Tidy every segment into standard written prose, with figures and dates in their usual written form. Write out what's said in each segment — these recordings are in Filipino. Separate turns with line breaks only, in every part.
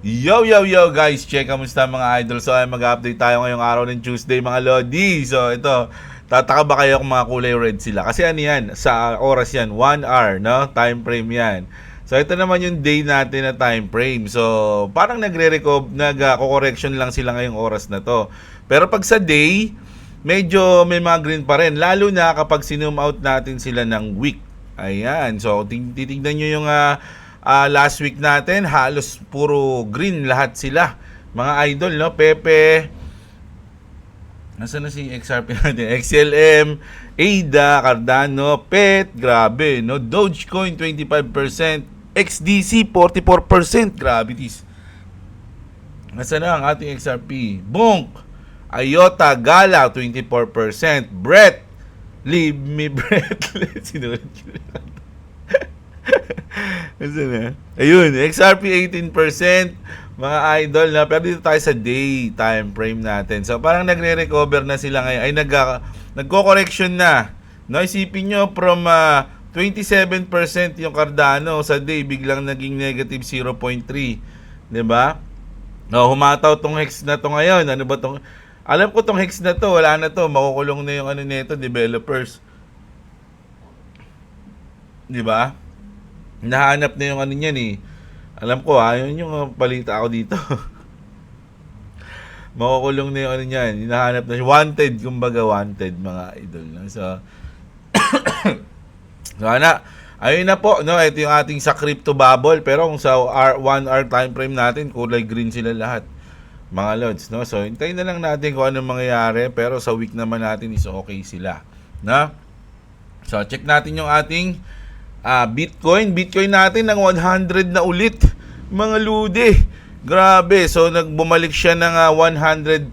Yo, yo, yo guys, check kamusta mga idol. So ay mag-update tayo ngayong araw ng Tuesday mga Lodi. So ito, tataka ba kayo kung mga kulay red sila? Kasi ano yan, sa oras yan, 1 hour, no? Time frame yan. So ito naman yung day natin na time frame. So parang nagko-correction lang sila ngayong oras na to. Pero pag sa day, medyo may mga green pa rin. Lalo na kapag sinum out natin sila ng week. Ayan, so titignan nyo yung last week natin, halos puro green lahat sila. Mga idol, no? Pepe, nasaan na si XRP natin? XLM, ADA, Cardano, PET, grabe, no? Dogecoin, 25%, XDC, 44%, gravities. Nasaan na ang ating XRP? Bonk, IOTA, Gala, 24%, Brett, leave me Brett. Sinulit ko na. Ayun, XRP 18%, mga idol na. Pero dito tayo sa day time frame natin. So parang nagre-recover na sila ngayon. Ay nagko-correction na. No, isipin nyo from 27% yung Cardano sa day biglang naging negative 0.3, 'di ba? No, humataw tong hex na to ngayon. Ano ba tong Alam ko tong hex na to, wala na to, makukulong na yung ano nito, developers. 'Di ba? Nahanap na yung ano niyan eh. Alam ko yun yung balita ako dito. Makukulong na yung ano niyan. Hinahanap na siya. Wanted, kumbaga wanted mga idol. So, ayun na po. No? Ito yung ating sa crypto bubble. Pero kung sa 1 hour time frame natin, kulay green sila lahat. Mga lods. No? So, hintayin na lang natin kung anong mangyayari. Pero sa week naman natin is okay sila. No? So, check natin yung ating Bitcoin natin ng 100 na ulit, mga lude. Grabe. So nagbumalik siya ng 102,000,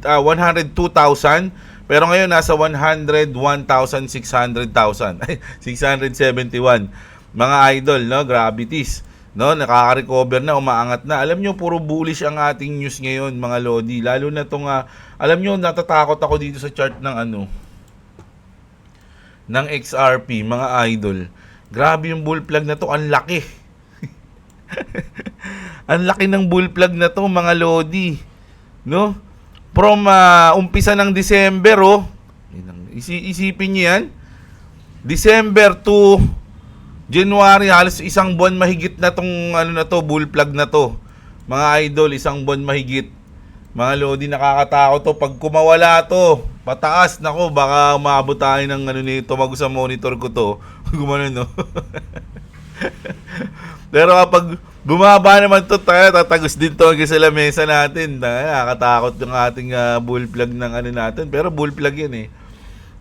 pero ngayon nasa 101,600,000. 671. Mga idol, no, gravities. No, nakaka-recover na, umaangat na. Alam nyo, puro bullish ang ating news ngayon, mga lodi. Lalo na tong alam nyo, natatakot ako dito sa chart ng ng XRP, mga idol. Grabe yung bull plug na to, ang laki. Ang laki ng bull plug na to, mga lodi. No? From umpisa ng December, isipin niyo yan. December to January, halos isang buwan mahigit na tong bull plug na to. Mga idol, isang buwan mahigit. Mga lodi, nakakatakot to. Pag kumawala to, pataas, nako, baka umabot tayo ng nito, sa monitor ko to. Gumano, no? Pero kapag bumaba naman to, tayo tatagos din to hanggang sa lamesa natin. Nakakatakot yung ating bull plug ng natin. Pero bull plug yan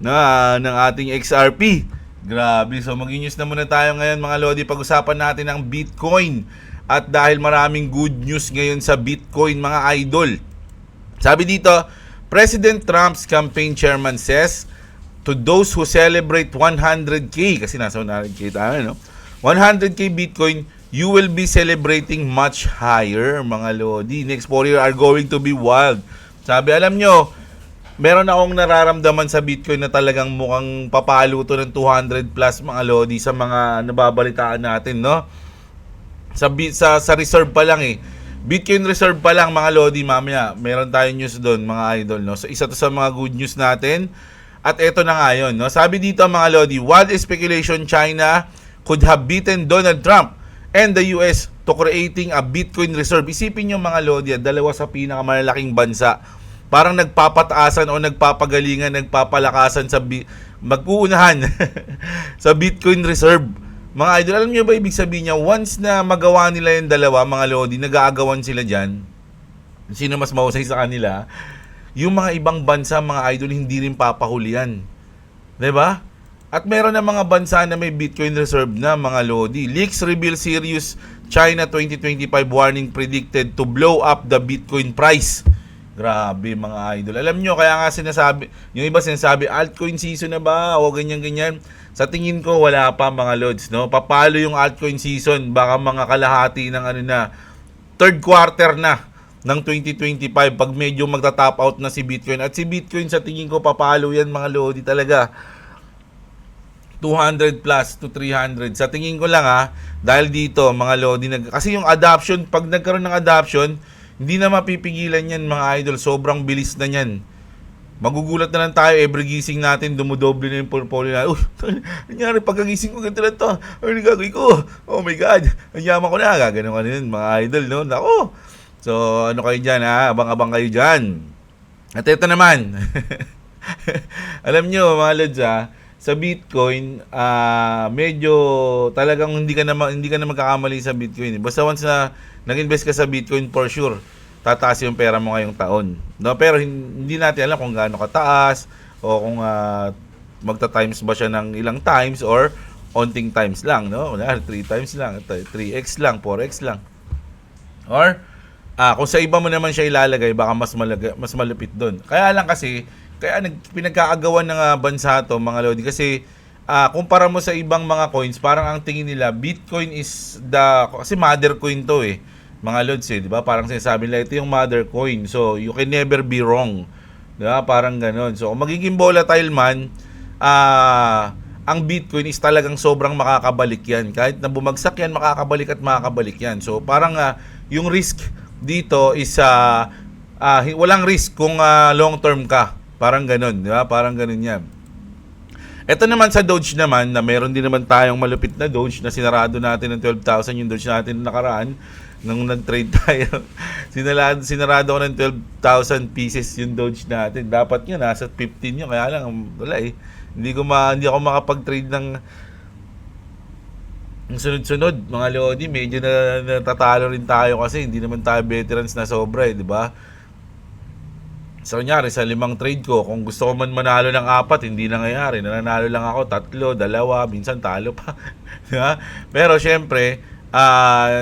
ng ating XRP. Grabe. So mag-news na muna tayo ngayon, mga lodi. Pag-usapan natin ang Bitcoin. At dahil maraming good news ngayon sa Bitcoin, mga idol. Sabi dito, President Trump's campaign chairman says, to those who celebrate 100K, kasi nasa 100K tayo, no? 100K Bitcoin, you will be celebrating much higher, mga lodi. Next 4 years are going to be wild. Sabi, alam nyo, meron akong nararamdaman sa Bitcoin na talagang mukhang papalo to ng 200 plus, mga lodi, sa mga nababalitaan natin, no? Sa reserve pa lang Bitcoin reserve pa lang, mga lodi, mamaya meron tayong news doon, mga idol, no? So isa to sa mga good news natin. At eto na nga yun, no? Sabi dito, mga lodi, wild speculation China could have beaten Donald Trump and the US to creating a Bitcoin reserve. Isipin nyo, mga lodi, dalawa sa pinakamalalaking bansa, parang nagpapataasan o nagpapagalingan, nagpapalakasan sa mag-uunahan sa Bitcoin reserve. Mga idol, alam nyo ba ibig sabihin niya, once na magawa nila yung dalawa, mga lodi, nag-aagawan sila dyan, sino mas mahusay sa kanila, yung mga ibang bansa, mga idol, hindi rin papahulian. 'Di ba? At meron na mga bansa na may Bitcoin reserve na, mga lodi. Leaks reveal serious China 2025 warning predicted to blow up the Bitcoin price. Grabe, mga idol. Alam nyo, kaya nga sinasabi, yung iba sinasabi, altcoin season na ba? O ganyan-ganyan. Sa tingin ko, wala pa, mga lods, no? Papalo yung altcoin season, baka mga kalahati ng third quarter na ng 2025 pag medyo magta-top out na si Bitcoin. At si Bitcoin, sa tingin ko, papalo yan, mga lodi, talaga. 200 plus to 300. Sa tingin ko lang dahil dito, mga lodi, kasi yung adoption, pag nagkaroon ng adoption, Hindi na mapipigilan yan mga idol. Sobrang bilis na yan. Magugulat na lang tayo every gising natin, dumudoble na yung portfolio na. Uy, nangyari pagkagising ko, ganito lang to. Ano gagawin ko? Oh my God, ang yaman ko na. Gaganon ka na yun, mga idol, no? Nako. So, ano kayo dyan, ha? Abang-abang kayo dyan. At ito naman. Alam nyo, mga lods, sa Bitcoin, medyo talagang hindi ka na magkakamali sa Bitcoin. Basta once na nag-invest ka sa Bitcoin, for sure tataas yung pera mo ngayong taon. No, pero hindi natin alam kung gaano kataas o kung magta-times ba siya ng ilang times or onting times lang, no? 3 times lang, 3x lang, 4x lang. Or kung sa iba mo naman siya ilalagay, baka mas malupit doon. Kaya lang kasi pinagkaagawan ng bansa to, mga lodi, kasi kumpara mo sa ibang mga coins, parang ang tingin nila Bitcoin is kasi mother coin to mga lods, di ba? Parang sinasabi nila ito yung mother coin. So, you can never be wrong. Di ba? Parang ganon. So, kung magiging volatile man, ang Bitcoin is talagang sobrang makakabalik yan. Kahit na bumagsak yan, makakabalik at makakabalik yan. So, parang yung risk dito is walang risk kung long term ka. Parang ganon. Di ba? Parang ganon yan. Ito naman sa Doge naman, na meron din naman tayong malupit na Doge na sinarado natin ng 12,000 yung Doge natin nakaraan. Nung nag-trade tayo, sinarado ko ng 12,000 pieces yung Doge natin. Dapat nga nasa 15 yun, kaya lang wala Hindi ako makapag-trade ng sunod-sunod, mga lodi. Medyo natatalo rin tayo kasi hindi naman tayo veterans na sobra, di ba? So, kunyari, sa 5 trade ko, kung gusto ko man manalo ng 4, hindi nangyayari. Nananalo lang ako 3, 2, minsan talo pa. Diba? Pero syempre,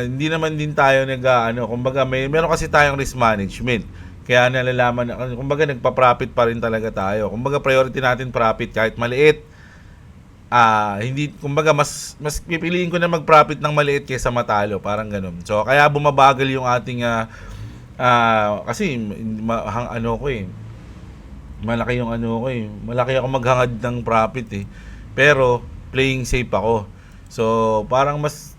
hindi naman din tayo kumbaga meron kasi tayong risk management. Kaya nalalaman, kumbaga nagpa-profit pa rin talaga tayo. Kumbaga priority natin profit kahit maliit. Hindi, kumbaga mas pipiliin ko na mag-profit ng maliit kaysa matalo, parang ganun. So kaya bumabagal yung ating kasi malaki yung malaki ako maghangad ng profit pero playing safe ako. So parang mas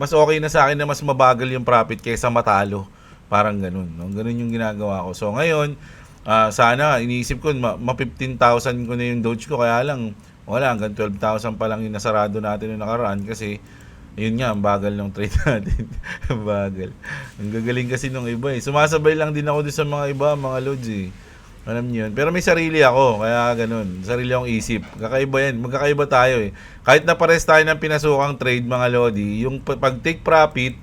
okay na sa akin na mas mabagal yung profit kaysa matalo. Parang ganun, no? Ganun yung ginagawa ko. So ngayon, sana iniisip ko 15,000 ko na yung Doge ko, kaya lang wala, hanggang 12,000 pa lang yung nasarado natin yung nakaraan kasi yun nga, ang bagal ng trade natin. Ang bagal. Ang gagaling kasi nung iba Sumasabay lang din ako doon sa mga iba, mga lods Alam niyo yun. Pero may sarili ako, kaya ganun. Sarili akong isip. Kakaiba yan. Magkakaiba tayo Kahit na pares tayo ng pinasukang trade, mga lodi, yung pag take profit,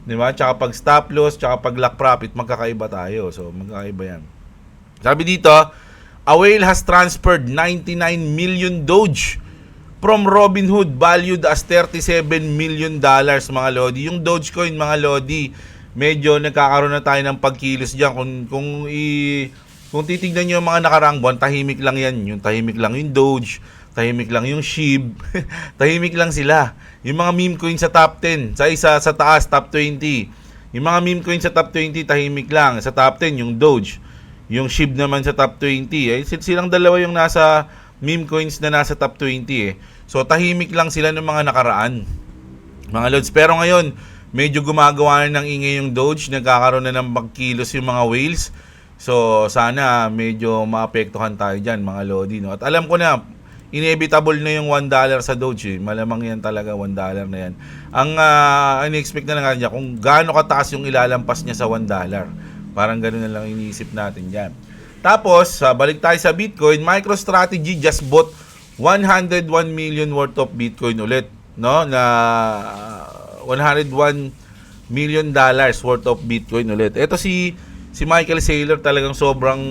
di ba? Tsaka pag stop loss, tsaka pag lock profit, magkakaiba tayo. So, magkakaiba yan. Sabi dito, a whale has transferred 99 million Doge from Robinhood valued as $37 million, mga lodi. Yung Dogecoin, mga lodi, medyo nagkakaroon na tayo ng pagkilos diyan. Kung titignan niyo yung mga nakaraang buwan, tahimik lang yan. Yung tahimik lang yung Doge, tahimik lang yung SHIB, tahimik lang sila. Yung mga meme coin sa top 10, sa taas, top 20. Yung mga meme coin sa top 20, tahimik lang. Sa top 10, yung Doge. Yung SHIB naman sa top 20. Silang dalawa yung nasa meme coins na nasa top 20 So, tahimik lang sila ng mga nakaraan, mga lods. Pero ngayon, medyo gumagawa na ng ingay yung Doge. Nagkakaroon na ng pagkilos yung mga whales. So, sana medyo maapektuhan tayo dyan, mga lodi. No? At alam ko na, inevitable na yung $1 sa Doge. Malamang yan talaga, $1 na yan. Ang in-expect na lang niya, kung gaano kataas yung ilalampas niya sa $1. Parang gano'n na lang iniisip natin dyan. Tapos, balik tayo sa Bitcoin. MicroStrategy just bought 101 million worth of Bitcoin ulit, no? Na $101 million worth of Bitcoin ulit. Ito si Michael Saylor, talagang sobrang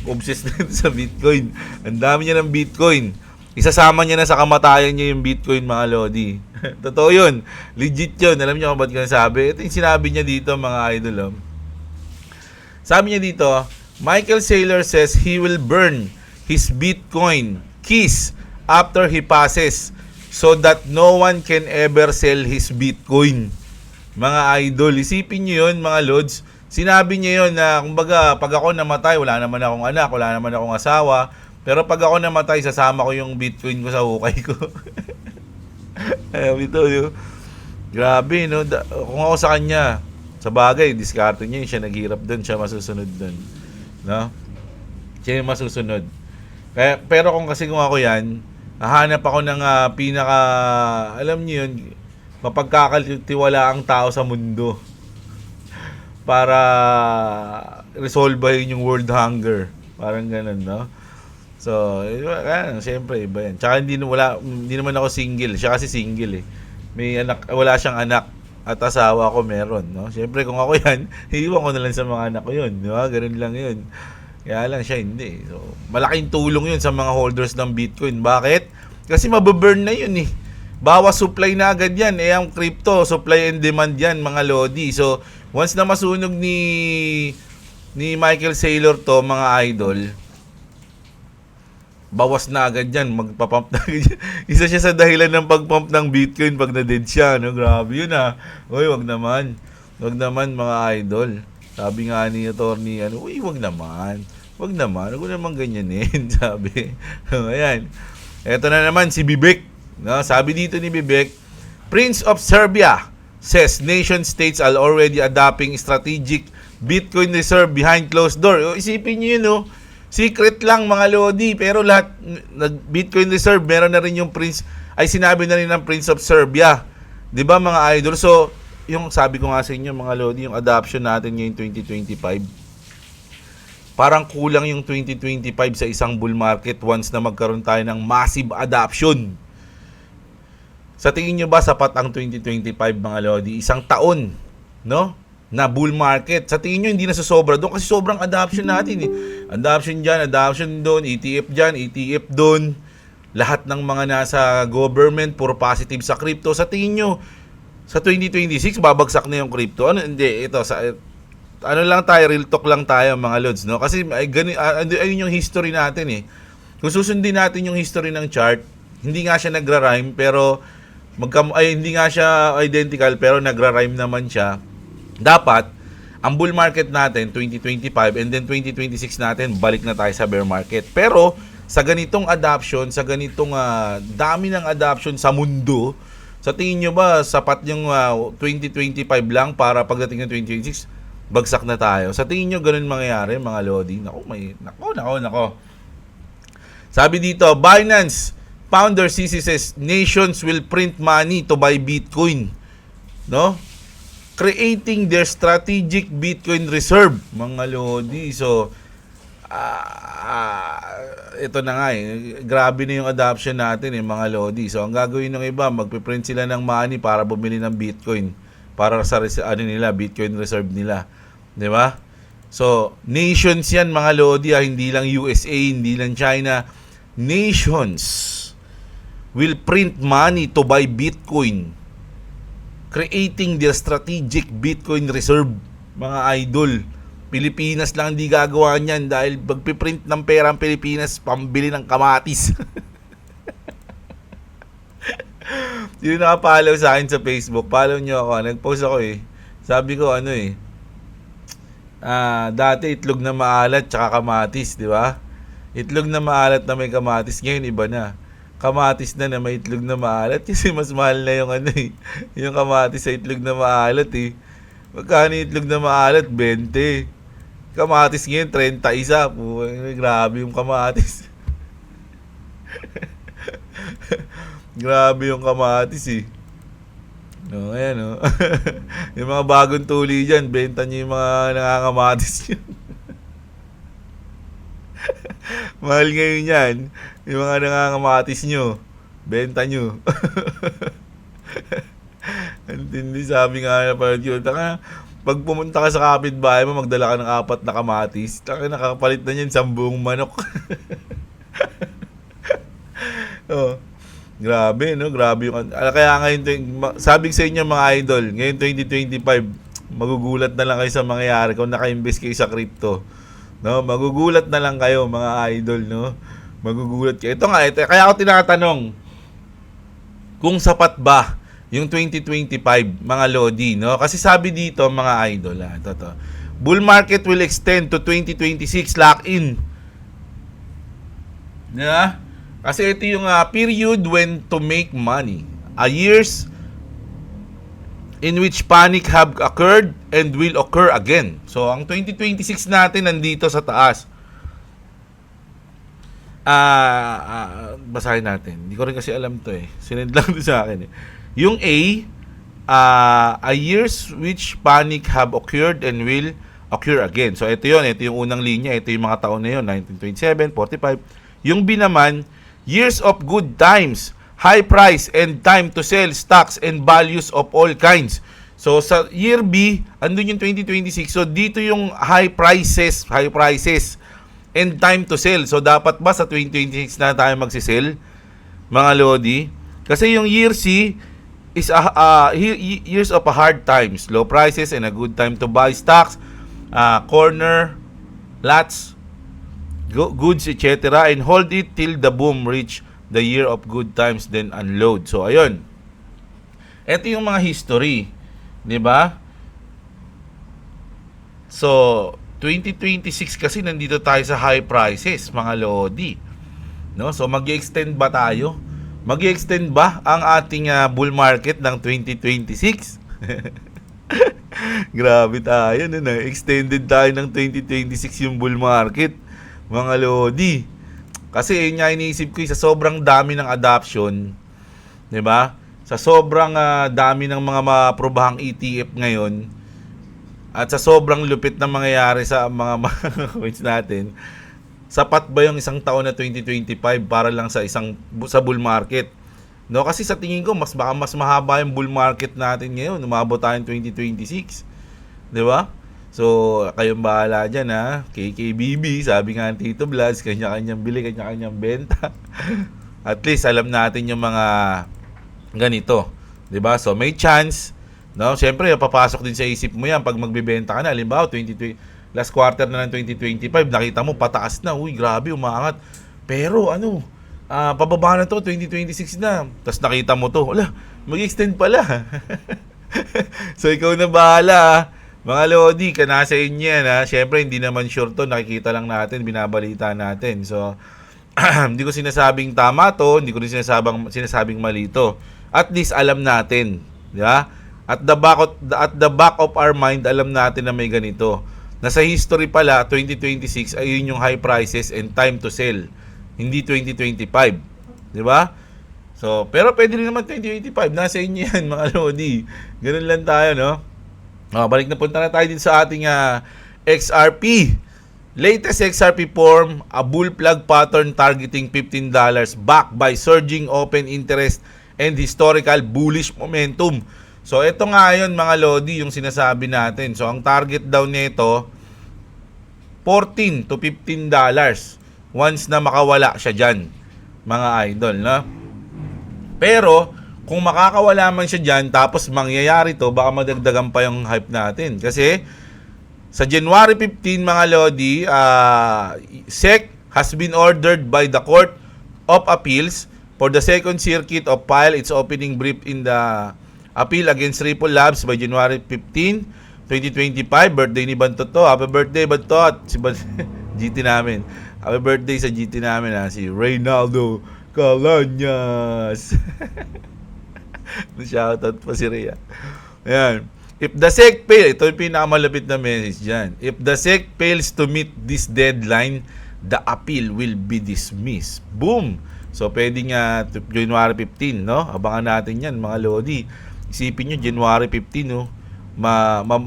obsessed sa Bitcoin. Ang dami niya ng Bitcoin. Isasama niya na sa kamatayan niya yung Bitcoin, mga lodi. Totoo yun. Legit yun. Alam niyo kung ba't ko nasabi? Ito yung sinabi niya dito, mga idol. Sabi niya dito, Michael Saylor says he will burn his Bitcoin keys after he passes so that no one can ever sell his Bitcoin. Mga idol, isipin nyo yun, mga lods. Sinabi niya yun na, kumbaga, pag ako namatay, wala naman akong anak, wala naman akong asawa, pero pag ako namatay, sasama ko yung Bitcoin ko sa hukay ko. Ito yun. Grabe, no? Kung ako sa kanya, Sa bagay, diskarte niya, siya naghirap doon, siya masusunod doon. No? Siya yung masusunod. Kaya, pero kung ako yan, hahanap ako ng pinaka, alam niyo yun, mapagkakatiwala ang tao sa mundo para resolve yung world hunger. Parang ganun, no? So, siyempre, iba yan. Tsaka hindi naman ako single. Siya kasi single eh. May anak, wala siyang anak at asawa ko meron, no? Siyempre, kung ako yan, iiwan ko na lang sa mga anak ko yun. Di ba? Ganun lang yun. Kaya lang siya hindi. So, malaking tulong yun sa mga holders ng Bitcoin. Bakit? Kasi mababurn na yun eh. Bawas supply na agad yan. Ang crypto, supply and demand yan, mga lodi. So, once na masunog ni Michael Saylor to, mga idol, bawas na agad yan. Magpapump na agad yan. Isa siya sa dahilan ng pagpump ng Bitcoin pag na-dead siya. No? Grabe yun Uy, wag naman. Wag naman, mga idol. Sabi nga ni attorney, uy, wag naman. Wag naman ganyanin, sabi. Ayan. Ito na naman si Bibek. No, sabi dito ni Bibek, Prince of Serbia says nation states are already adopting strategic Bitcoin reserve behind closed door. Isipin niyo yun, no? Secret lang, mga lodi, pero lahat Bitcoin reserve, meron na rin yung sinabi na rin ng Prince of Serbia. 'Di ba, mga idol? So, yung sabi ko nga sa inyo, mga lodi, yung adoption natin ngayong 2025, parang kulang yung 2025 sa isang bull market once na magkaroon tayo ng massive adoption. Sa tingin nyo ba sapat ang 2025, mga lodi? Isang taon, no? Na bull market. Sa tingin nyo hindi na sasobra doon kasi sobrang adoption natin eh. Adoption dyan, adoption doon, ETF dyan, ETF doon. Lahat ng mga nasa government, puro positive sa crypto. Sa tingin nyo, sa 2026, babagsak na yung crypto? Hindi, ito, lang tayo, real talk lang tayo, mga lods, no? Kasi ayun yung history natin eh. Kung susundin natin yung history ng chart, hindi nga siya nagra-rhyme, pero hindi nga siya identical, pero nagra-rhyme naman siya. Dapat, ang bull market natin, 2025, and then 2026 natin, balik na tayo sa bear market. Pero, sa ganitong adoption, sa ganitong dami ng adoption sa mundo, sa tingin nyo ba, sapat yung 2025 lang para pagdating ng 2026, bagsak na tayo? Sa tingin nyo, ganun mangyayari, mga lodi? Nako. Sabi dito, Binance founder CC says, nations will print money to buy Bitcoin. No? Creating their strategic Bitcoin reserve, mga lodi. So, ito na nga grabe na yung adoption natin mga lodi. So, ang gagawin ng iba, magpiprint sila ng money para bumili ng Bitcoin. Para sa Bitcoin reserve nila. Di ba? So, nations yan, mga lodi. Hindi lang USA, hindi lang China. Nations will print money to buy Bitcoin, creating their strategic Bitcoin reserve, mga idol. Pilipinas lang hindi gagawa niyan dahil magpiprint ng pera ang Pilipinas pambili ng kamatis. Yung nakapollow sa akin sa Facebook, follow nyo ako, nag-post ako sabi ko dati itlog na maalat tsaka kamatis, di ba? Itlog na maalat na may kamatis, ngayon iba na. Kamatis na may itlog na maalat kasi mas mahal na yung yung kamatis sa itlog na maalat eh. Magkano itlog na maalat? 20. Kamatis ngayon 31. Grabe yung kamatis. Grabe yung kamatis eh. No, ayan no. Yung mga bagong tuli dyan, benta nyo yung mga nangangamatis nyo. Mahal ngayon yan. Yung mga nangangamatis nyo, benta nyo. Hindi, sabi nga na parang yun. Pag pumunta ka sa kapitbahay mo, magdala ka ng 4 na kamatis. Nakakapalit na yan 10 manok. Oh, grabe, no? Grabe yung... Kaya ngayon, sabi sa inyo mga idol, ngayon 2025, magugulat na lang kayo sa mangyayari kung naka-invest kayo sa crypto. No, magugulat na lang kayo, mga idol, no? Magugulat kayo. Ito kaya ako tinatanong kung sapat ba yung 2025, mga lodi, no? Kasi sabi dito, mga idol, ito. Bull market will extend to 2026, lock in. Yeah? Kasi ito yung period when to make money. A year's in which panic have occurred and will occur again. So, ang 2026 natin nandito sa taas. Basahin natin. Hindi ko rin kasi alam to eh. Sinend lang to sa akin eh. Yung a years which panic have occurred and will occur again. So, ito yun. Ito yung unang linya. Ito yung mga taon na yun. 1927, 45. Yung B naman, years of good times, high price and time to sell stocks and values of all kinds. So sa year B, andun yung 2026. So dito yung high prices and time to sell. So dapat ba sa 2026 na tayo magsisell, mga lodi? Kasi yung year C is years of a hard times, low prices and a good time to buy stocks, corner lots, goods, etc. and hold it till the boom reach the year of good times, then unload. So, ayun. Ito yung mga history. 'Di ba? So, 2026 kasi nandito tayo sa high prices, mga lodi. No? So, mag-extend ba tayo? Mag-extend ba ang ating bull market ng 2026? Grabe tayo. Extended tayo ng 2026 yung bull market, mga lodi. Kasi yun nga iniisip ko sa sobrang dami ng adoption, 'di ba? Sa sobrang dami ng mga maprobahang ETF ngayon at sa sobrang lupit na mangyayari sa mga coins natin, sapat ba yung isang taon na 2025 para lang sa bull market? No, kasi sa tingin ko mas mahaba yung bull market natin ngayon, umabot tayo ng 2026. 'Di ba? So, kayong bahala dyan ha. KKBB, sabi nga ng Tito Vlogs, kanya-kanyang bili, kanya-kanyang benta. At least, alam natin yung mga ganito. 'Di ba? So, may chance. No? Siyempre, papasok din sa isip mo yan pag magbibenta ka na. Halimbawa, last quarter na ng 2025, nakita mo, pataas na. Uy, grabe, umaangat. Pero, pababa na to, 2026 na. Tapos nakita mo to, wala, mag-extend pala. So, ikaw na bahala ha. Mga lodi, nasa inyo yan ha. Siyempre, hindi naman sure to. Nakikita lang natin, binabalita natin. So, hindi ko sinasabing tama to. Hindi ko rin sinasabing mali to. At least, alam natin. Di ba? At the back of our mind, alam natin na may ganito. Nasa history pala, 2026, ayun yung high prices and time to sell. Hindi 2025. Di ba? So, pero pwede rin naman 2025. Nasa inyo yan, mga lodi. Ganun lang tayo, no? Balik na punta na tayo din sa ating XRP. Latest XRP form, a bull plug pattern targeting $15 backed by surging open interest and historical bullish momentum. So ito nga yun mga lodi yung sinasabi natin. So ang target daw nito $14 to $15 once na makawala siya dyan, mga idol, no? Pero kung makakawala man siya dyan, tapos mangyayari to, baka madagdagan pa yung hype natin. Kasi, sa January 15, mga lodi, SEC has been ordered by the Court of Appeals for the Second Circuit of file its opening brief in the appeal against Ripple Labs by January 15, 2025. Birthday ni Banto to. Happy birthday, Banto. Si GT namin. Happy birthday sa GT namin, si Reynaldo Calanyas. Shoutout pa si Rhea. Ayan. If the SEC fails, ito yung pinakamalapit na message dyan. If the SEC fails to meet this deadline, the appeal will be dismissed. Boom! So, pwede nga January 15, no? Abangan natin yan, mga lodi. Isipin nyo, January 15, no?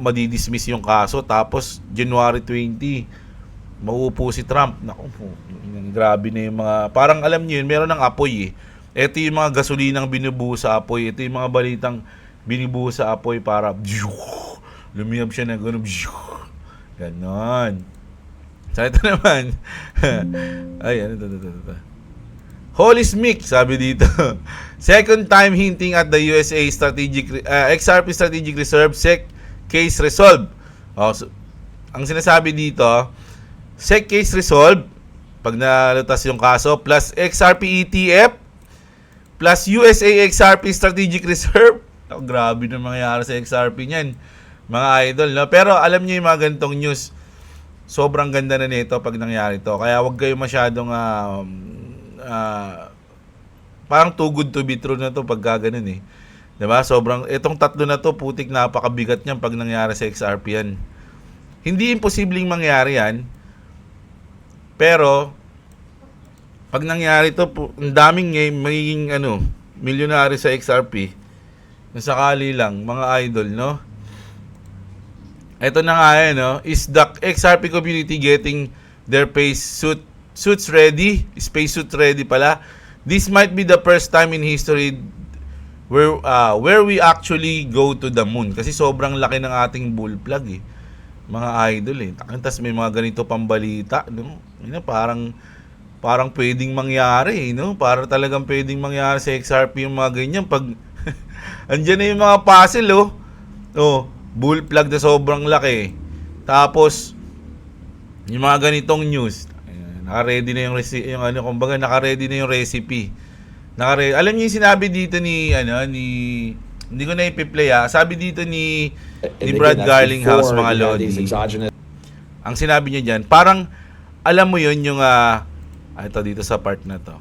Madidismiss yung kaso. Tapos, January 20, mauupo si Trump. Naku, grabe na yung mga... Parang alam nyo yun, meron ng apoy eh. Ito yung mga gasolinang binubuhos sa apoy. Ito yung mga balitang binubuhos sa apoy para lumiyab siya na gano'n. Ganon. So ito naman. Ay, ano ito. Holy Smic, sabi dito. Second time hinting at the USA XRP Strategic Reserve SEC case resolved. So, ang sinasabi dito, SEC case resolved pag nalutas yung kaso, plus XRP ETF, plus USA XRP Strategic Reserve. Grabe na mangyayari sa XRP niyan, mga idol, no? Pero alam niyo yung mga ganitong news, sobrang ganda na nito pag nangyari to. Kaya wag kayo masyadong parang too good to be true na to pag ganun eh. Diba? Sobrang, itong tatlo na to, putik napakabigat niyan pag nangyari sa XRP yan. Hindi imposibleng mangyari yan. Pero, pag nangyari to, ang daming magiging milyonary sa XRP. Nasakali lang, mga idol, no? Ito na nga yan, no? Is the XRP community getting their suits ready? Spacesuit ready pala. This might be the first time in history where we actually go to the moon. Kasi sobrang laki ng ating bull plug eh. Mga idol eh. Tapos may mga ganito pambalita, no? Parang pwedeng mangyari, no? Para talagang pwedeng mangyari sa XRP yung mga ganyan pag andyan na yung mga puzzle, oh. Oh, bull plug na sobrang laki. Tapos yung mga ganitong news, naka-ready na yung kumbaga naka-ready na yung recipe. Alam niyo yung sinabi dito ni hindi ko na ipi-play sabi dito ni Brad Garlinghouse, mga lodi. Ang sinabi niya diyan, parang alam mo yun yung ito dito sa part na to.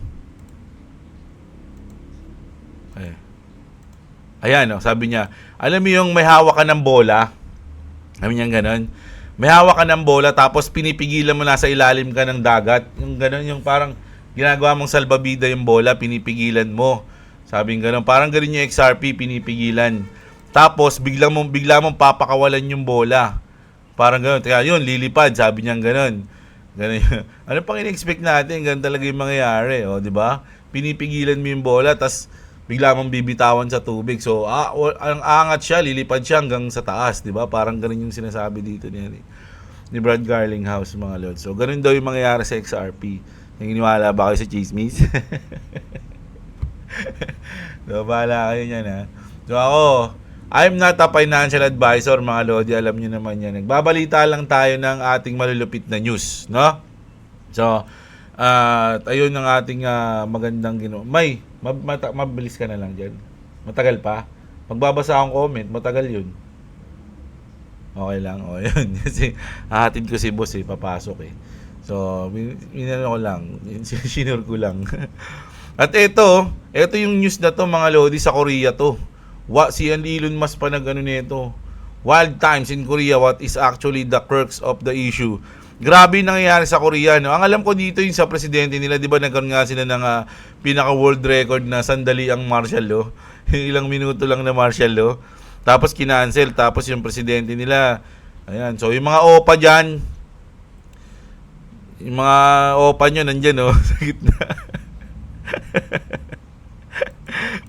Ayan, sabi niya, alam mo yung may hawak ka ng bola? Sabi niya gano'n. May hawak ka ng bola tapos pinipigilan mo nasa ilalim ka ng dagat. Yung gano'n, yung parang ginagawa mong salbabida yung bola, pinipigilan mo. Sabi ng gano'n, parang gano'n yung XRP, pinipigilan. Tapos bigla mong papakawalan yung bola. Parang gano'n. Kaya yun, lilipad, sabi niya gano'n. Ganun yun. Ano pang in-expect natin? Ganun talaga yung mangyayari, di ba? Pinipigilan mo yung bola, tas bigla mong bibitawan sa tubig. So, ang angat siya, lilipad siya hanggang sa taas, di ba? Parang ganun yung sinasabi dito ni Brad Garlinghouse, mga lods. So, ganun daw yung mangyayari sa XRP. Naniniwala ba kayo sa chismis? So, bahala kayo niyan, ha? So, ako, I'm not a financial advisor, mga lodi. Alam nyo naman yan. Nagbabalita lang tayo ng ating malulupit na news, no? So, ayun ang ating magandang ginawa. Mabilis ka na lang dyan. Matagal pa. Magbabasa akong comment, matagal yun. Okay lang. O, yun. Kasi hahatid ko si boss papasok eh. So, minano ko lang. Sinure ko lang. At ito yung news na to, mga lodi, sa Korea to. Si Elon Musk pa nito. Wild times in Korea, what is actually the crux of the issue? Grabe nangyayari sa Korea, no? Ang alam ko dito yung sa presidente nila, di ba nagkaroon nga sila ng pinaka-world record na sandali ang martial law. Ilang minuto lang na martial law. Tapos kinancel, tapos yung presidente nila, ayan. So yung mga OPA dyan, yung mga OPA nyo nandyan, no? Sa gitna.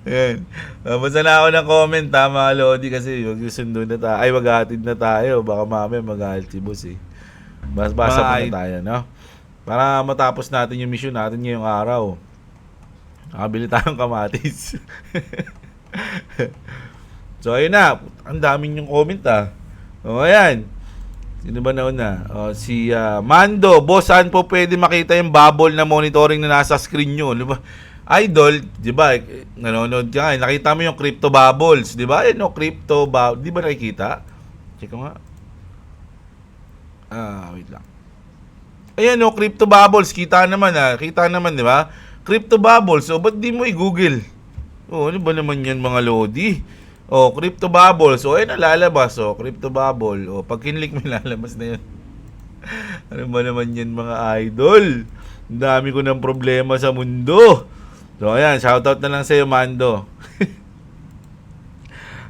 Ayan. Basta na ako ng comment, mga lodi, kasi magsusundo na tayo. Ay, maghahatid na tayo. Baka mamaya mag-ahalt si boss eh. Basa pa na tayo, no? Para matapos natin yung mission natin ngayong araw. Nakabili tayong kamatis. So, ayun na. Ang daming yung comment, O, ayan. Sino ba nauna? Si Mando. Boss, saan po pwede makita yung bubble na monitoring na nasa screen nyo? Diba? Idol, di ba? Nanonood ka nga. Nakita mo yung crypto bubbles, di ba? Crypto bubble. Di ba nakikita? Check ko nga. Wait lang. Ayan crypto bubbles. Kita naman Kita naman, di ba? Crypto bubbles. So, ba't di mo i-google? Ano ba naman yan, mga lodi? Crypto bubbles. Ayun, nalalabas. Crypto bubble. Pag kinlik mo, lalabas na yan. Ano ba naman yan, mga idol? Ang dami ko ng problema sa mundo. So, ayan. Shoutout na lang sa'yo, Mando.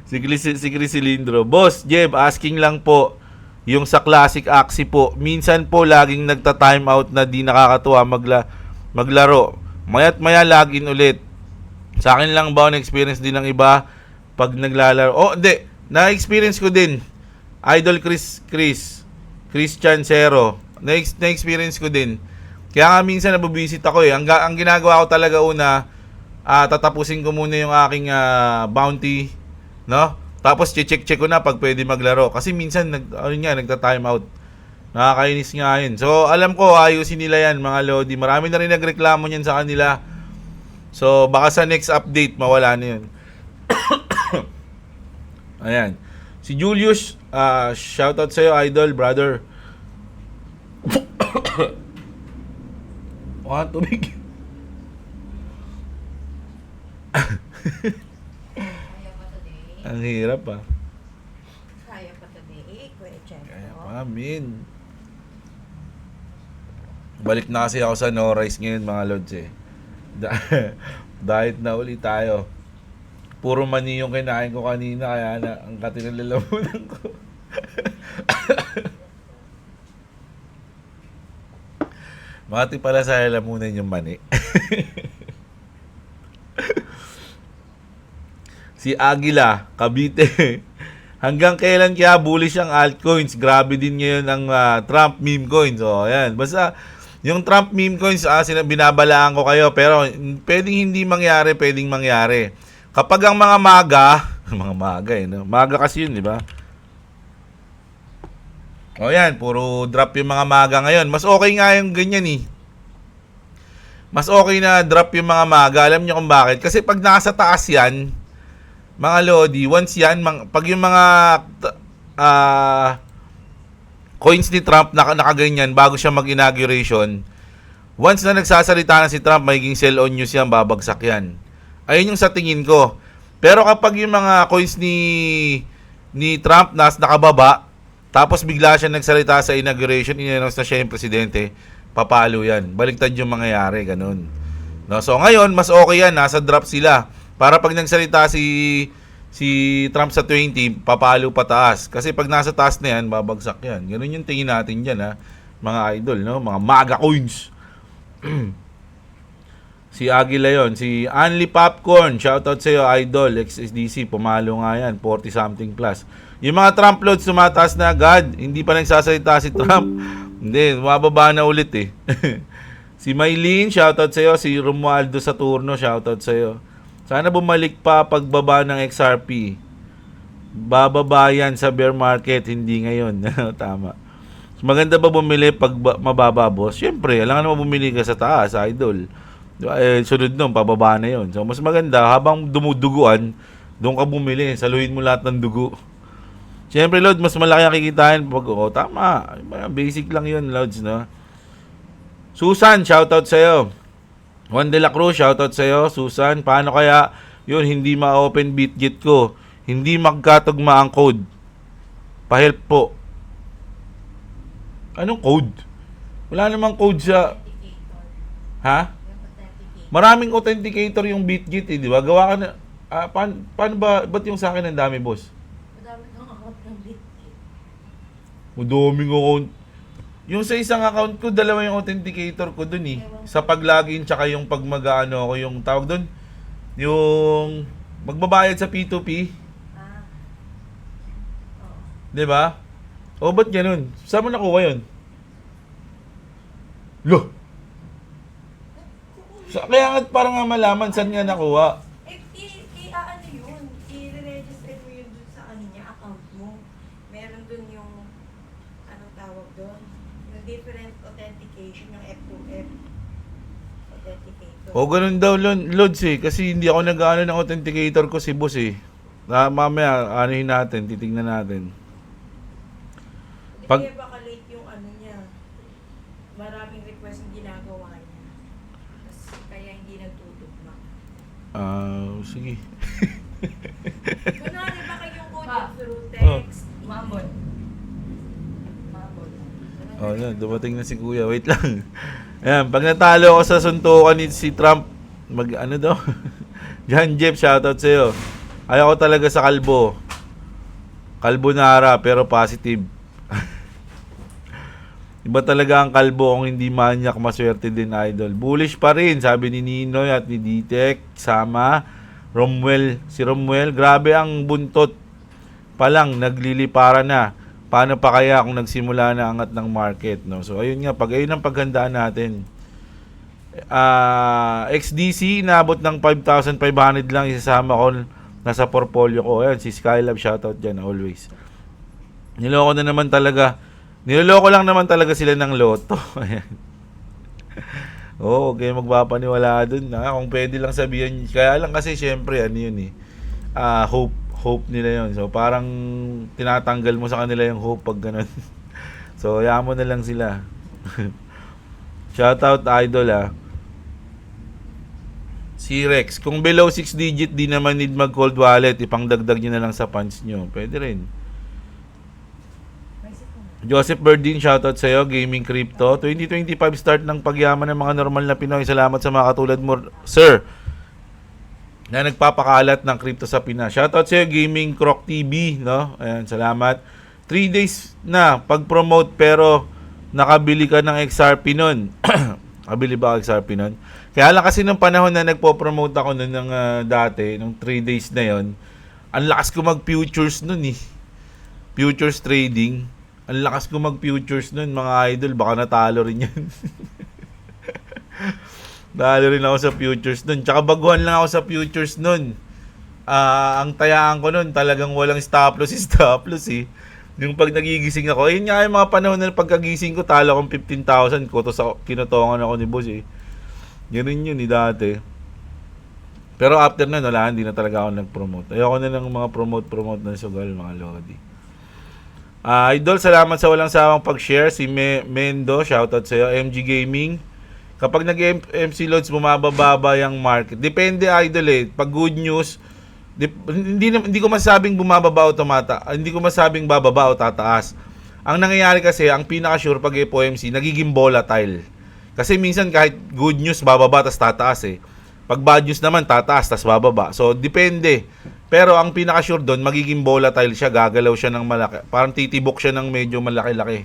si Chris Cilindro. Boss, Jeb, asking lang po. Yung sa Classic Axie po, minsan po laging nagta-time out na di nakakatuwa maglaro. Maya't maya login ulit. Sa akin lang ba na-experience din ng iba pag naglalaro? Hindi. Na-experience ko din. Idol Christian Cero. Na-experience ko din. Kaya nga minsan nabubisit ako eh. Ang ginagawa ko talaga una, tatapusin ko muna yung aking bounty, no? Tapos check ko na pag pwede maglaro. Kasi minsan nagta-time out. Nakakainis nga yun. So, alam ko, ayusin nila yan, mga lodi. Marami na rin nagreklamo niyan sa kanila. So, baka sa next update, mawala na yun. Ayan. Si Julius, shoutout sa'yo, idol, brother. Tubig. Ang hirap ah.
Kaya pa today, Kuya Chempo.
Kaya pa, min. Balik na kasi ako sa no rice ngayon mga lods eh. Diet na ulit tayo. Puro mani yung kinain ko kanina kaya na ang katinalalamunan ko. Makati pala sa lalamunan yung mani. Si Aguila, Cavite. Hanggang kailan kaya bullish ang altcoins? Grabe din ngayon ang Trump meme coins. So, ayan. Basta, yung Trump meme coins, binabalaan ko kayo. Pero, pwedeng hindi mangyari, pwedeng mangyari. Kapag ang mga maga, mga maga eh, no? Maga kasi yun, di ba? O yan, puro drop yung mga maga ngayon. Mas okay nga yung ganyan eh. Mas okay na drop yung mga maga. Alam niyo kung bakit? Kasi pag nasa taas yan, mga Lodi, once yan, pag yung mga coins ni Trump nakaganyan bago siya mag-inauguration, once na nagsasalita na si Trump, magiging sell on news yan, babagsak yan. Ayun yung sa tingin ko. Pero kapag yung mga coins ni Trump nakababa, tapos bigla siya nagsalita sa inauguration, in-announce na siya yung presidente, papalo yan. Baliktad yung mangyayari, ganun. No, so ngayon, mas okay yan, nasa drop sila. Para pag nagsalita si Trump sa 20, papalo pataas. Kasi pag nasa taas na yan, babagsak yan. Ganun yung tingin natin dyan, ha? Mga idol, no? Mga maga coins. Si Aguila yon, si Anli Popcorn, shoutout sa iyo, idol, XSDC, pumalo nga yan, 40 something plus. Yung mga Trump loads tumataas na agad, hindi pa nagsasalita si Trump. Hindi, mababa na ulit eh. Si Maylene, shoutout sa iyo, si Romualdo Saturno, shoutout sa iyo. Sana bumalik pa pagbaba ng XRP. Bababa yan sa bear market, hindi ngayon. Tama. Maganda ba bumili pag mababa, boss? Siyempre, alangan naman bumili ka sa taas, idol. Sunod nun, pababa na yun. So, mas maganda, habang dumuduguan, doon ka bumili. Saluhin mo lahat ng dugo. Siyempre, Lord, mas malaki ang kikitain pag, tama. Basic lang yun, Lods, no? Susan, shoutout sa'yo. Juan de la Cruz, shoutout sa'yo. Susan, paano kaya yun, hindi ma-open BitGet ko? Hindi magkatugma ang code. Pa-help po. Anong code? Wala namang code sa... Ha? Maraming authenticator yung BitGet eh, di ba? Gawa ka na... paano ba? Ba't yung sa akin ang dami, boss?
Madami kang account ng BitGet.
Madaming account. Yung sa isang account ko, dalawa yung authenticator ko dun eh. Sa pag-login, tsaka yung pag mag-ano ako, yung tawag dun, yung magbabayad sa P2P.
Oo.
Diba? O, ba't ganun? Saan mo nakuha yun? Lo! Kaya nga parang nga malaman saan nga nakuha.
Ano yun? I-register mo yun dun sa ano niya, account mo. Meron dun yung, anong tawag dun? Yung different authentication, yung F2F authenticator.
O, ganun daw, Lods eh. Kasi hindi ako nag-ano ng authenticator ko si boss eh. Mamaya, anuhin natin, titignan natin.
Hindi
Pag-
kaya baka late yung ano niya. Maraming request yung ginagawa niya. Kaya hindi nagtutugma.
Sige.
Kunwari baka yung code
Pa.
through text.
Mabot. Mabot.
Yan, dumating na si Kuya. Wait lang. Ayan, pag natalo ako sa suntukan ni si Trump, ano daw? John Jeff, shoutout sa'yo. Ayaw ko talaga sa kalbo. Kalbonara, pero positive. Iba talaga ang kalbo kung hindi manyak, maswerte din, idol. Bullish pa rin, sabi ni Ninoy at ni Ditek, sama Romuel. Si Romuel, grabe ang buntot pa lang, naglilipara na. Paano pa kaya kung nagsimula na angat ng market, no? So, ayun nga, ayun ang paghandaan natin. XDC, inaabot ng 5,500 lang, isasama ko nasa portfolio ko. Ayan, si Skylab, shoutout dyan, always. Niloko lang naman talaga sila ng loto. Ayan. Oo, okay, magpapaniwala dun. Kung pwede lang sabihin. Kaya lang kasi, syempre, ano yun eh. Hope nila yun. So, parang tinatanggal mo sa kanila yung hope pag ganun. So, hayaan mo na lang sila. Shoutout, idol, Si Rex, kung below 6 digit, di naman need mag cold wallet, ipangdagdag nyo na lang sa funds nyo. Pwede rin. Joseph Berdin, shoutout sa'yo, Gaming Crypto. 2025 start ng pagyaman ng mga normal na Pinoy. Salamat sa mga katulad mo, sir, na nagpapakalat ng crypto sa Pinas. Shoutout sa'yo, Gaming Croc TV, no? Ayan, salamat. 3 days na pag-promote pero nakabili ka ng XRP nun. Nakabili ba ako XRP nun? Kaya lang kasi nung panahon na nagpo-promote ako nun ng dati, nung 3 days na yon, ang lakas ko mag-futures nun eh. Futures trading. Ang lakas ko mag-futures nun, mga idol. Baka natalo rin yan. Natalo rin ako sa futures nun. Tsaka baguhan lang ako sa futures nun. Ang tayaan ko nun, talagang walang stop loss eh. Yung pag nagigising ako, yun nga yung mga panahon na pagkagising ko, talo akong 15,000 ko. Tapos kinutongan ako ni boss eh. Ganun yun eh dati. Pero after na, wala, hindi na talaga ako nag-promote. Ayoko na ng mga promote ng sugal, mga lodi. Idol, salamat sa walang sawang pag-share. Si Mendo, shoutout sa'yo. MG Gaming. Kapag nag-MC loads, bumababa yung market. Depende, idol eh. Pag good news, hindi ko masabing bumababa o hindi ko masabing bababa o tataas. Ang nangyayari kasi, ang pinaka-sure pag FOMC, nagiging volatile. Kasi minsan kahit good news, bababa, tas tataas eh. Pag bad news naman, tataas, tas bababa. So, depende. Pero ang pinaka-sure doon, magiging volatile siya, gagalaw siya ng malaki. Parang titibok siya ng medyo malaki-laki.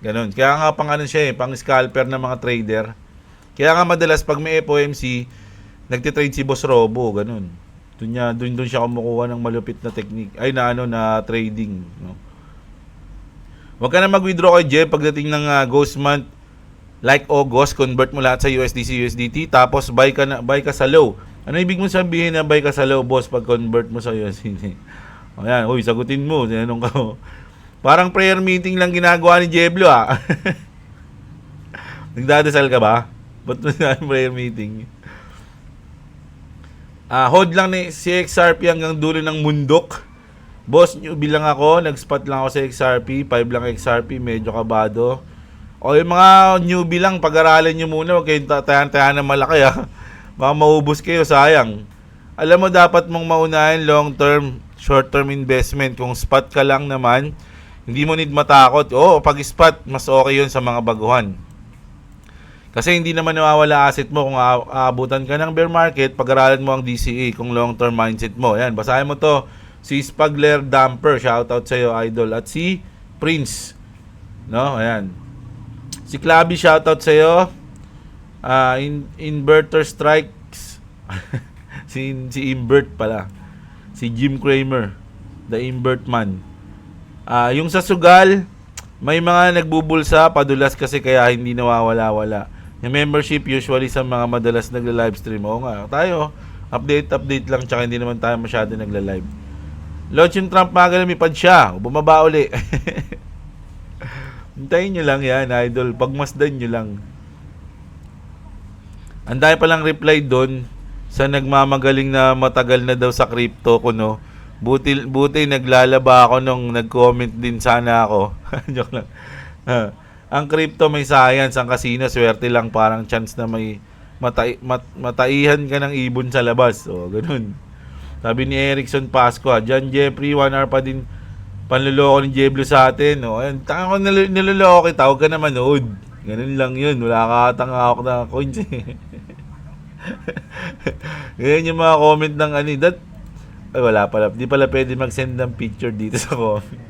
Ganon. Kaya nga pang ano siya eh, pang scalper ng mga trader. Kaya nga madalas pag may FOMC, nagtitrade si Boss Robo, ganon. Doon siya kumukuha ng malupit na technique. Ay na trading, no. Huwag ka na mag-withdraw kay Jeff pagdating ng Ghost Month. Like August, convert mo lahat sa USDC, USDT, tapos buy ka sa low. Ano ibig mo sabihin na buy ka sa low, boss, pag convert mo sa USDT? O yan, uy, sagutin mo. Tinanong ka. Parang prayer meeting lang ginagawa ni Jeblo, ah. Nagdadasal ka ba? Ba't mo na prayer meeting? Hold lang si XRP hanggang dulo ng mundok. Boss, newbie lang ako. Nag-spot lang ako sa XRP. 5 lang XRP. Medyo kabado. O yung mga newbie lang, pag-aralan nyo muna. Huwag kayong tayan-tayan na malaki, ha. Baka maubos kayo, sayang. Alam mo, dapat mong maunahin long-term, short-term investment. Kung spot ka lang naman, hindi mo need matakot. Pag spot, mas okay yun sa mga baguhan. Kasi hindi naman nawawala asset mo kung aabutan ka ng bear market, pag-aralan mo ang DCA kung long-term mindset mo. Ayan, basahin mo to. Si Spagler Damper, shoutout sa'yo, idol. At si Prince. No, ayan. Si Claby, shoutout sa'yo. Inverter Strikes. si Invert pala. Si Jim Kramer. The Invert Man. Yung sa sugal, may mga nagbubulsa, padulas kasi kaya hindi nawawala-wala. Yung membership usually sa mga madalas nagla-livestream. Oo nga, tayo, update lang, tsaka hindi naman tayo masyado nagla-live. Launch yung Trump, magalamipad siya. Bumaba uli. Hintayin nyo lang yan, idol. Pagmasdan nyo lang. Ang dami palang reply doon sa nagmamagaling na matagal na daw sa crypto ko, no? Buti naglalaba ako nung nag-comment din sana ako. Joke lang. Ang crypto may science, ang casino swerte lang, parang chance na may mataihan ka ng ibon sa labas. O, ganun. Sabi ni Erickson Pasqua, John Jeffrey, 1 hour pa din panluloko ni Jeblo sa atin. O, ayun, tanga ko niluloko kita, huwag ka na manood. Ganun lang yun, wala ka tanga ako na coins eh. Ganyan yung mga comment ng ay wala pala, di pala pwede mag-send ng picture dito sa comment.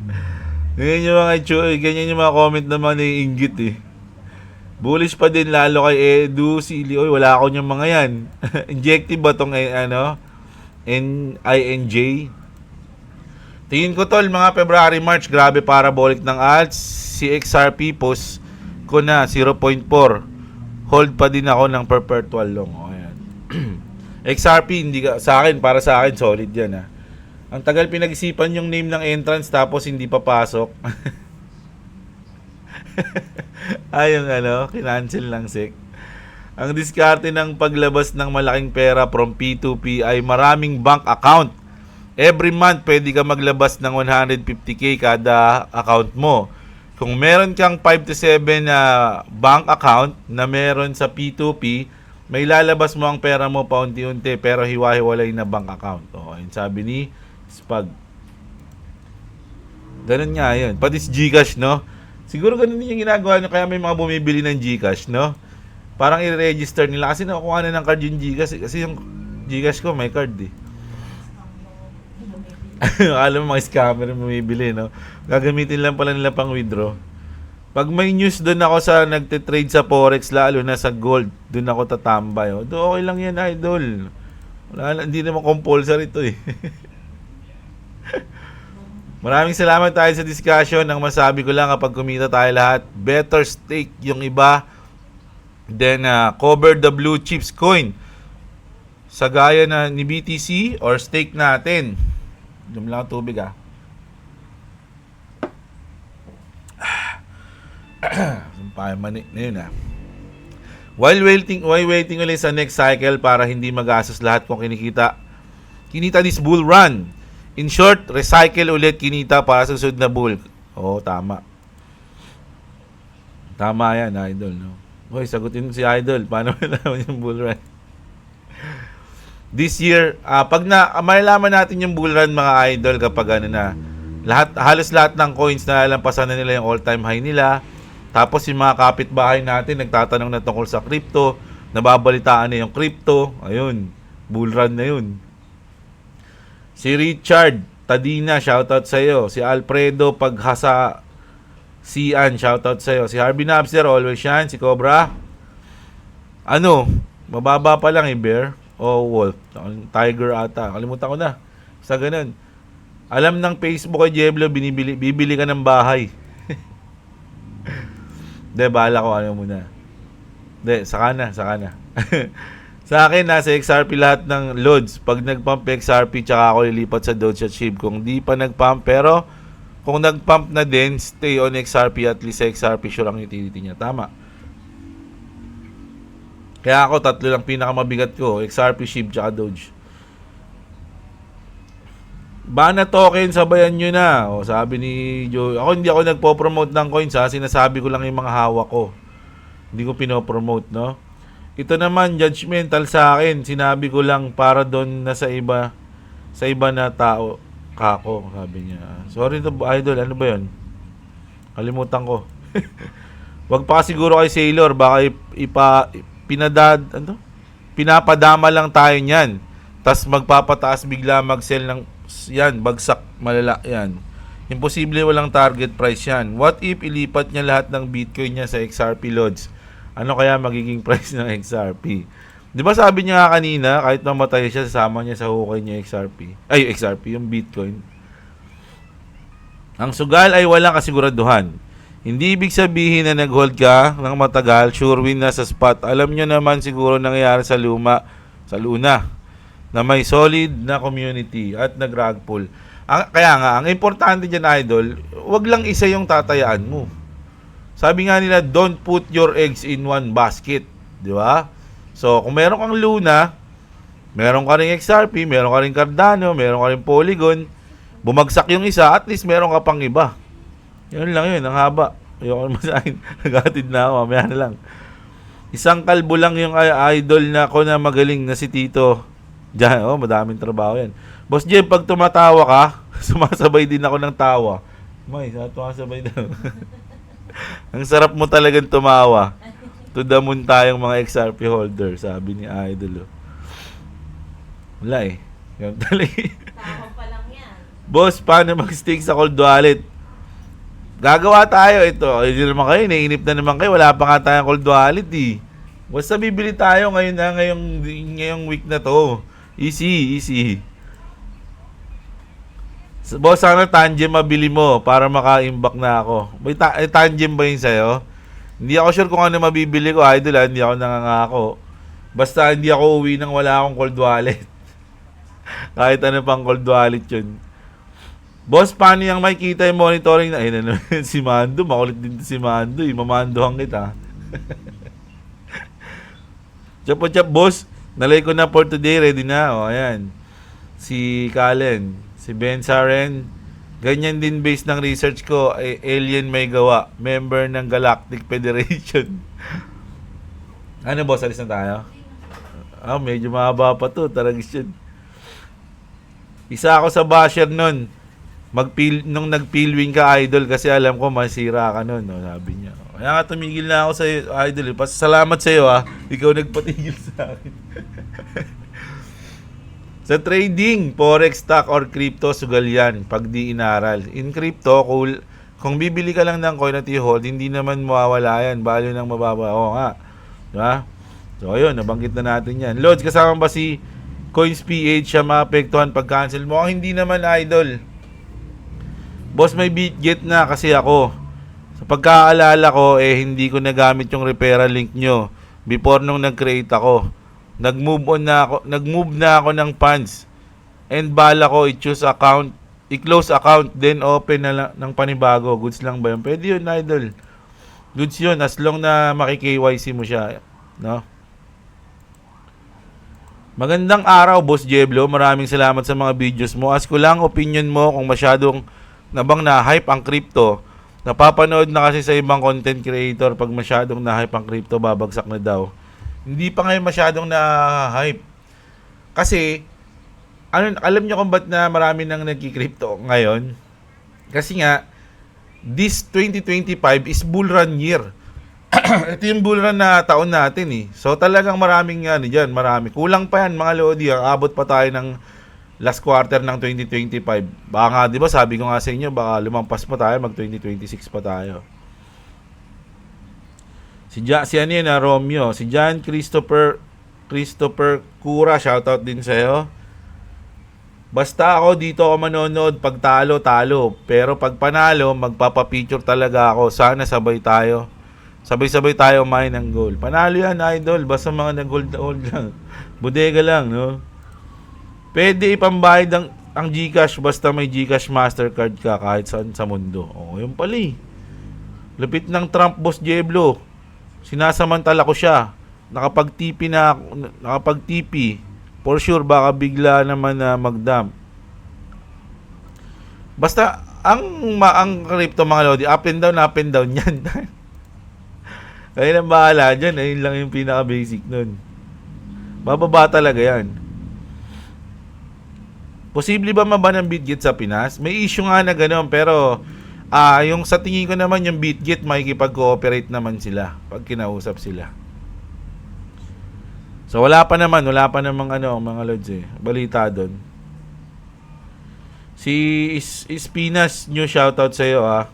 Ganyan yung mga comment naman naiinggit eh. Bullish pa din lalo kay Edu, Sili. Oy, wala ako niyang mga yan. Injective ba tong INJ? Tingin ko tol, mga February, March, grabe parabolic ng alts. Si XRP post ko na 0.4. Hold pa din ako ng perpetual long. O, ayan. XRP, para sa akin, solid yan, ha. Ang tagal pinag-isipan yung name ng entrance tapos hindi papasok. Ayun, kinancel lang, sec. Ang diskarte ng paglabas ng malaking pera from P2P ay maraming bank account. Every month, pwede ka maglabas ng 150k kada account mo. Kung meron kang 5 to 7 bank account na meron sa P2P, may lalabas mo ang pera mo paunti-unti pero hiwa-hiwalay na bank account. O, yun sabi ni Spag. Ganun nga yun. Pati si Gcash, no? Siguro ganun din yung ginagawa nyo, kaya may mga bumibili ng Gcash, no? Parang i-register nila kasi nakukuha na ng card yung Gcash. Kasi yung Gcash ko may card eh. Alam mo, mga scammer yung bumibili, no? Gagamitin lang pala nila pang withdraw. Pag may news doon ako sa nagte-trade sa Forex, lalo na sa gold, doon ako tatambay. Oh. Doon okay lang yan, idol. Wala, hindi naman compulsory ito eh. Maraming salamat tayo sa discussion. Ang masabi ko lang kapag kumita tayo lahat, better stake yung iba then cover the blue chips coin. Sa gaya na ni BTC or stake natin. Dumi lang ang tubig Sumpay mani na yun While waiting ulit sa next cycle para hindi magastos lahat kung kinita this bull run. In short, recycle ulit kinita para sa susunod na bull. Oo, tama. Tama yan, idol. No? Hoy, sagutin mo si idol. Paano malaman yung bull run? This year, pag malalaman natin yung bull run mga idol kapag halos lahat ng coins na lalampasan na nila yung all-time high nila. Tapos yung mga kapitbahay natin nagtatanong na tungkol sa crypto, nababalitaan na yung crypto. Ayun, bull run na yun. Si Richard Tadina, shoutout sa iyo. Si Alfredo Paghasa Sian, shoutout sa iyo. Si Harvey Napster, always yan. Si Cobra. Mababa pa lang Bear o Wolf. Tiger ata. Kalimutan ko na. Sa ganun. Alam ng Facebook kay Jeblo, bibili ka ng bahay. De, bahala ko muna. De, saka na. Sa akin, nasa XRP lahat ng loads. Pag nag-pump XRP, tsaka ako lilipat sa Doge at SHIB. Kung di pa nag-pump, pero kung nag-pump na din, stay on XRP. At least sa XRP, sure ang utility niya. Tama. Kaya ako, 3 lang pinakamabigat ko. XRP, SHIB, tsaka Doge. Bana token, sabayan nyo na. O, sabi ni Joe. Ako, hindi ako nagpo-promote ng coins ha. Sinasabi ko lang yung mga hawak ko. Hindi ko pinopromote, no? Ito naman, judgmental sa akin. Sinabi ko lang para doon na sa iba na tao. Kako, sabi niya. Sorry to, idol. Ano ba yun? Kalimutan ko. Wag pa siguro kay Sailor. Baka pinapadama lang tayo niyan. Tas magpapataas bigla mag-sell ng yan, bagsak, malala yan. Imposible walang target price yan. What if ilipat niya lahat ng Bitcoin niya sa XRP loads? Ano kaya magiging price ng XRP? Di ba sabi niya kanina, kahit mamatay siya, sasama niya sa hukay niya XRP, yung Bitcoin. Ang sugal ay walang kasiguraduhan. Hindi ibig sabihin na nag-hold ka ng matagal, sure win na sa spot. Alam niyo naman siguro nangyayari sa Luna, na may solid na community at nag-rug pull. Kaya nga, ang importante dyan, idol, wag lang isa yung tatayaan mo. Sabi nga nila, don't put your eggs in one basket. Di ba? So, kung meron kang Luna, meron ka rin XRP, meron ka rin Cardano, meron ka rin Polygon, bumagsak yung isa, at least meron ka pang iba. Yun lang yun, ang haba. Ayoko naman sa akin. Nagatid na ako, mamaya na lang. Isang kalbo lang yung idol na ko na magaling na si Tito. Diyan, madaming trabaho yan. Boss Jem, pag tumatawa ka, sumasabay din ako ng tawa. May, sumasabay daw. Ang sarap mo talagang tumawa. To the moon tayong mga XRP holder, sabi ni Idol. Wala Yan talaga.
Tao pa lang yan.
Boss, paano mag-stake sa cold wallet? Gagawa tayo ito. Hindi naman kayo, naiinip na naman kayo. Wala pa nga tayong cold wallet Basta bibili tayo ngayong week na to. Easy. Boss, sana Tangem mabili mo para maka-imbak na ako. May Tangem ba yun sa'yo? Hindi ako sure kung ano mabibili ko, idol. Hindi ako nangangako. Basta hindi ako uwi nang wala akong cold wallet. Kahit ano pang cold wallet yun. Boss, paano yung makikita yung monitoring na? Ayun, si Mando. Makulit din si Mando. Mamandohan kita. Chap, boss. Nalay ko na for today. Ready na. Ayan. Si Kalen. Si Ben Saren. Ganyan din base ng research ko. Alien may gawa. Member ng Galactic Federation. Ano boss? Alis na tayo? Medyo mahaba pa to. Taragis yun. Isa ako sa basher nun. Nung nag-pilwing ka, idol, kasi alam ko masira ka nun. No? Sabi niya. Kaya nga tumigil na ako sa idol. Pasalamat sa iyo, ha. Ikaw nagpatigil sa akin. Sa trading, forex, stock, or crypto, sugal yan pag di inaral. In crypto, cool. Kung bibili ka lang ng coin at i-hold, hindi naman mawawala yan. Value ng mababa. Oo nga. Diba? So, ayun. Nabanggit na natin yan. Lods, kasama ba si Coins PH siya maapektuhan pag-cancel mo? Hindi naman, idol. Boss, may BitGet na kasi ako. Sa pagkaalala ko, hindi ko nagamit yung referral link nyo before nung nag-create ako. Nag-move na ako ng funds. And bala ko i-choose account, i-close account, then open na lang ng panibago. Goods lang ba yun? Pwede yun, idol. Goods yun, as long na maki-KYC mo siya. No? Magandang araw, Boss Jeblo. Maraming salamat sa mga videos mo. Ask ko lang opinion mo kung masyadong nabang na-hype ang crypto. Napapanood na kasi sa ibang content creator pag masyadong na-hype ang crypto, babagsak na daw. Hindi pa ngayon masyadong na-hype. Kasi, alam nyo kung ba't na marami nang nagki-crypto ngayon? Kasi nga, this 2025 is bull run year. Ito yung bull run na taon natin eh. So talagang maraming dyan, marami. Kulang pa yan mga Lodi. Abot pa tayo ng last quarter ng 2025. Baka nga, di ba, sabi ko nga sa inyo, baka lumampas pa tayo, mag 2026 pa tayo. Si ano yun, Romeo. Si John Christopher Cura, shoutout din sa'yo. Basta ako, dito ako manonood. Pag talo, talo. Pero pag panalo, magpapapicture talaga ako. Sana sabay tayo. Sabay-sabay tayo mine ng goal. Panalo yan, idol. Basta mga nag-gold lang. Bodega lang, no? Pwede ipambayad ang GCash basta may GCash Mastercard ka kahit saan sa mundo. Yun pala eh. Lupit ng Trump, Boss Jeblo. Sinasamantala ko siya. Nakapag-TP na ako. Nakapag-TP. For sure, baka bigla naman na mag-dump. Basta, ang crypto mga Lodi, up and down yan. Kaya nang bahala dyan. Ayun lang yung pinaka-basic nun. Bababa talaga yan. Posible ba maban ang BitGet sa Pinas? May issue nga na gano'n, pero yung sa tingin ko naman yung BitGet makikipag-cooperate naman sila pag kinausap sila. So wala pa namang mga lods eh. Balita doon. Si Pinas, new shoutout sa iyo ah.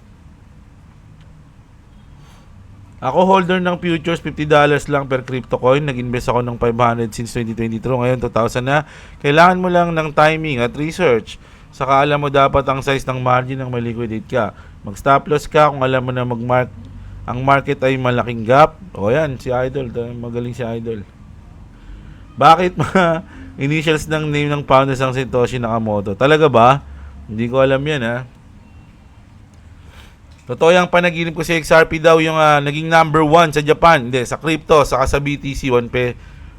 Ako holder ng futures, $50 lang per crypto coin. Nag-invest ako ng 500 since 2023. Ngayon 2,000 na. Kailangan mo lang ng timing at research. Saka alam mo dapat ang size ng margin ng maliquidate ka. Mag-stop loss ka kung alam mo na ang market ay malaking gap. Yan, si Idol. Magaling si Idol. Bakit mga initials ng name ng founders ng Satoshi Nakamoto? Talaga ba? Hindi ko alam yan ha. Totoo yung panaginip ko si XRP daw yung naging number 1 sa Japan. Hindi, sa crypto, saka sa BTC,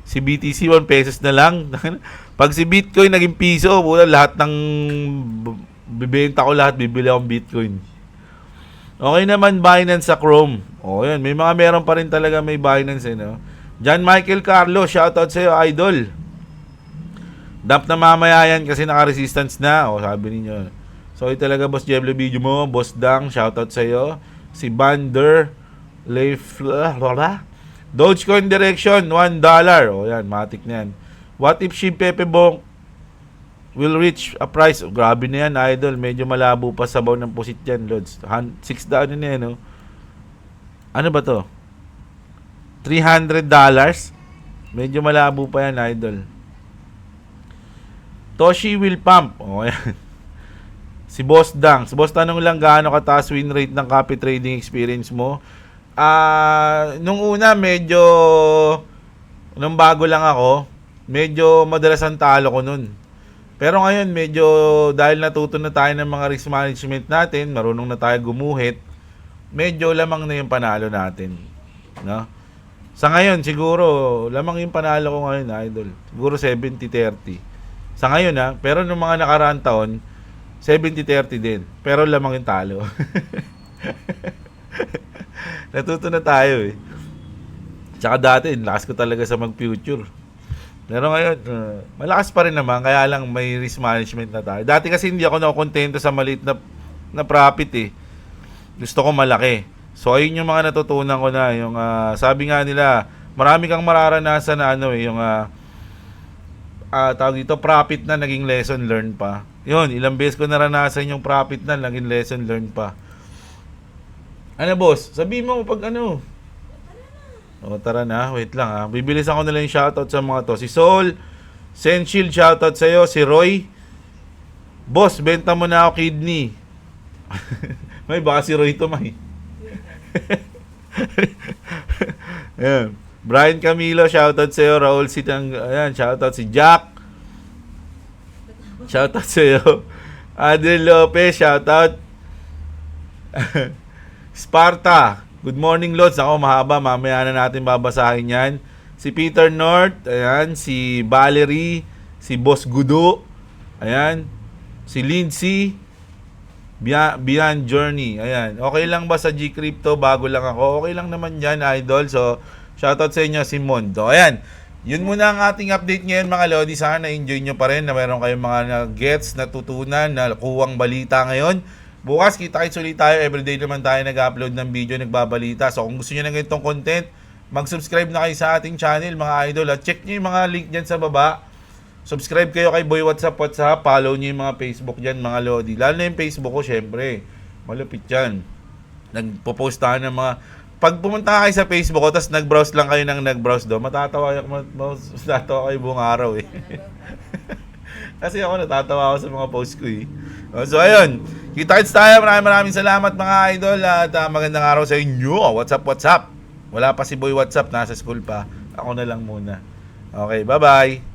si BTC 1 pesos na lang. Pag si Bitcoin naging piso, lahat ng bibenta ko lahat, bibili akong Bitcoin. Okay naman, Binance sa Chrome. Yun, meron pa rin talaga may Binance no? John Michael Carlo, shoutout sa iyo, idol. Dump na mamaya yan kasi naka-resistance na. Sabi niyo. So, talaga, Boss Jeblo, video mo. Boss Dang, shoutout sa iyo. Si Bander Dogecoin direction, $1. Yan, matik na yan. What if Shib Pepe Bong will reach a price? Grabe na yan, idol. Medyo malabo pa sabaw ng pusit yan, Lods. $6 na yan, no? Ano ba to? $300? Medyo malabo pa yan, idol. Toshi will pump. Yan. Si Boss Dang. Si Boss, tanong lang gaano kataas win rate ng copy trading experience mo? Nung una medyo nung bago lang ako, medyo madalas ang talo ko nun. Pero ngayon medyo dahil natuto na tayo ng mga risk management natin, marunong na tayo gumuhit, medyo lamang na yung panalo natin, no? Sa ngayon siguro lamang yung panalo ko ngayon, idol. Siguro 70-30. Sa ngayon pero nung mga nakaraang taon 70-30 din. Pero lamang yung talo. Natuto na tayo eh. Tsaka dati, lakas ko talaga sa mag-future. Pero ngayon, malakas pa rin naman, kaya lang may risk management na tayo. Dati kasi hindi ako nakokontento sa maliit na profit eh. Gusto ko malaki. So ayun yung mga natutunan ko na, yung sabi nga nila, marami kang mararanasan na ano eh, yung tawag dito, profit na naging lesson learned pa. Yun, ilang beses ko naranasan yung profit na naging lesson learned pa. Ano boss? Sabihin mo pag ano. O tara na, wait lang bibilisan ko na lang yung shoutout sa mga to. Si Sol, Senshield, shoutout sa'yo. Si Roy, boss, benta mo na ako kidney. May baka si Roy to may. Ayan. Brian Camilo, shoutout sa'yo. Raul Sitang, ayan, shoutout si Jack. Shoutout sa'yo. Adel Lopez, shoutout. Sparta, good morning Lods. Ako mahaba, mamaya na natin babasahin yan. Si Peter North, ayan. Si Valerie, si Boss Gudo, ayan. Si Lindsay, Beyond Journey, ayan. Okay lang ba sa G-Crypto? Bago lang ako. Okay lang naman yan, idol. So, shoutout sa inyo, Simon. So, ayan. Yun muna ang ating update ngayon mga Lodi. Sana na-enjoy nyo pa rin na meron kayong mga gets, natutunan, nakuwang balita ngayon. Bukas, kita-kits ulit tayo. Everyday naman tayo nag-upload ng video, nagbabalita. So kung gusto nyo ng ganitong content, mag-subscribe na kayo sa ating channel mga idol. At check nyo yung mga link dyan sa baba. Subscribe kayo kay Boy WhatsApp. Follow nyo yung mga Facebook dyan mga Lodi. Lalo na yung Facebook ko, syempre. Malupit yan. Nagpo-post tayo ng mga... Pag pumunta kayo sa Facebook ko, tapos nag-browse lang kayo ng nag-browse do, matatawa kayo buong araw eh. Kasi ako natatawa ako sa mga post ko eh. So ayun, kita-kits tayo. Maraming salamat mga idol at magandang araw sa inyo. What's up? Wala pa si Boy WhatsApp, nasa school pa. Ako na lang muna. Okay, bye-bye.